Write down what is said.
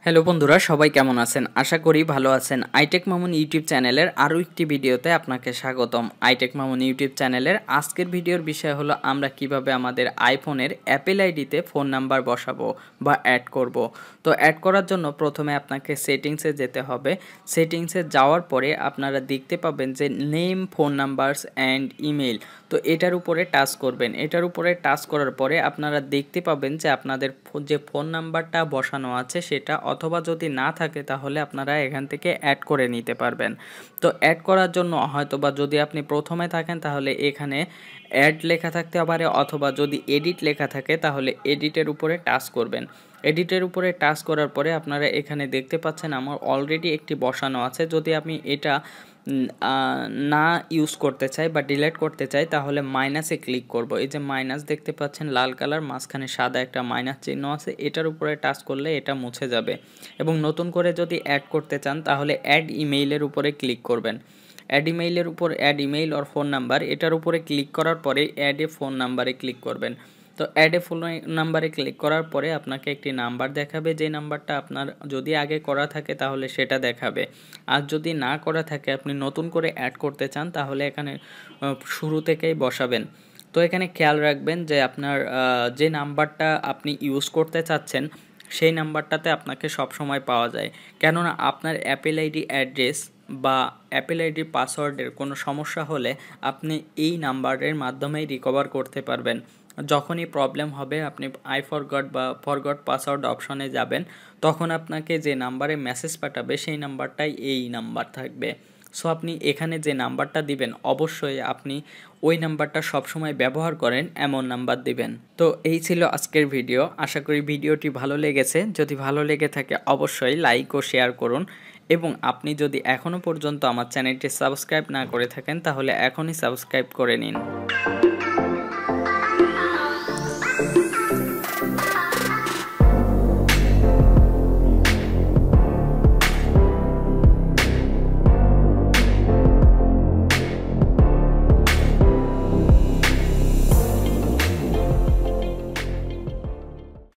Hello বন্ধুরা, সবাই কেমন আছেন? আশা করি ভালো আছেন। iTechMamun ইউটিউব চ্যানেলের আরও একটি ভিডিওতে আপনাকে স্বাগতম। iTechMamun ইউটিউব চ্যানেলের আজকের ভিডিওর বিষয় হলো আমরা কিভাবে আমাদের আইফোনের অ্যাপেল আইডিতে ফোন নাম্বার বসাবো বা অ্যাড করব। তো অ্যাড করার জন্য প্রথমে আপনাকে সেটিংসে যেতে হবে। সেটিংসে যাওয়ার পরে আপনারা দেখতে পাবেন যে name, phone numbers and email. তো এটার উপরে টাচ করবেন। এটার উপরে টাচ করার পরে আপনারা দেখতে পাবেন যে আপনাদের যে ফোন নাম্বারটা বসানো আছে সেটা, অথবা যদি না থাকে তাহলে আপনারা এখান থেকে অ্যাড করে নিতে পারবেন। তো অ্যাড করার জন্য হয়তোবা যদি আপনি প্রথমে থাকেন তাহলে এখানে অ্যাড লেখা থাকতে পারে, অথবা যদি এডিট লেখা থাকে তাহলে এডিটের উপরে টাচ করবেন। এডিটের উপরে টাচ করার পরে আপনারা এখানে দেখতে পাচ্ছেন আমার অলরেডি একটি বসানো আছে। যদি আমি এটা না ইউজ করতে চাই বা ডিলিট করতে চাই তাহলে মাইনাসে ক্লিক করব। এই যে মাইনাস দেখতে পাচ্ছেন লাল কালার, মাঝখানে সাদা একটা মাইনাস চিহ্ন আছে, এটার উপরে টাচ করলে এটা মুছে যাবে। এবং নতুন করে যদি অ্যাড করতে চান তাহলে অ্যাড ইমেইলের উপরে ক্লিক করবেন। অ্যাড ইমেইলের উপর add email or phone number, এটার উপরে ক্লিক করার পরে অ্যাড এ ফোন নাম্বারে ক্লিক করবেন। তো অ্যাড এ ফোন নাম্বারে ক্লিক করার পরে আপনাকে একটি নাম্বার দেখাবে, যে নাম্বারটা আপনার যদি আগে করা থাকে তাহলে সেটা দেখাবে। আর যদি না করা থাকে, আপনি নতুন করে অ্যাড করতে চান তাহলে এখানে শুরু থেকেই বসাবেন। তো এখানে খেয়াল রাখবেন যে আপনার যে নাম্বারটা আপনি ইউজ করতে চাচ্ছেন সেই নাম্বারটাতে আপনাকে সবসময় পাওয়া যায়। কেননা আপনার অ্যাপেল আইডি অ্যাড্রেস বা অ্যাপেল আইডির পাসওয়ার্ডের কোনো সমস্যা হলে আপনি এই নাম্বারের মাধ্যমেই রিকভার করতে পারবেন। যখনই প্রবলেম হবে আপনি আই ফরগট বা ফরগট পাসওয়ার্ড অপশনে যাবেন, তখন আপনাকে যে নাম্বারে মেসেজ পাঠাবে সেই নাম্বারটাই এই নাম্বার থাকবে। সো আপনি এখানে যে নাম্বারটা দিবেন অবশ্যই আপনি ওই নাম্বারটা সবসময় ব্যবহার করেন এমন নাম্বার দিবেন। তো এই ছিল আজকের ভিডিও। আশা করি ভিডিওটি ভালো লেগেছে। যদি ভালো লেগে থাকে অবশ্যই লাইক ও শেয়ার করুন, এবং আপনি যদি এখনও পর্যন্ত আমার চ্যানেলটি সাবস্ক্রাইব না করে থাকেন তাহলে এখনই সাবস্ক্রাইব করে নিন।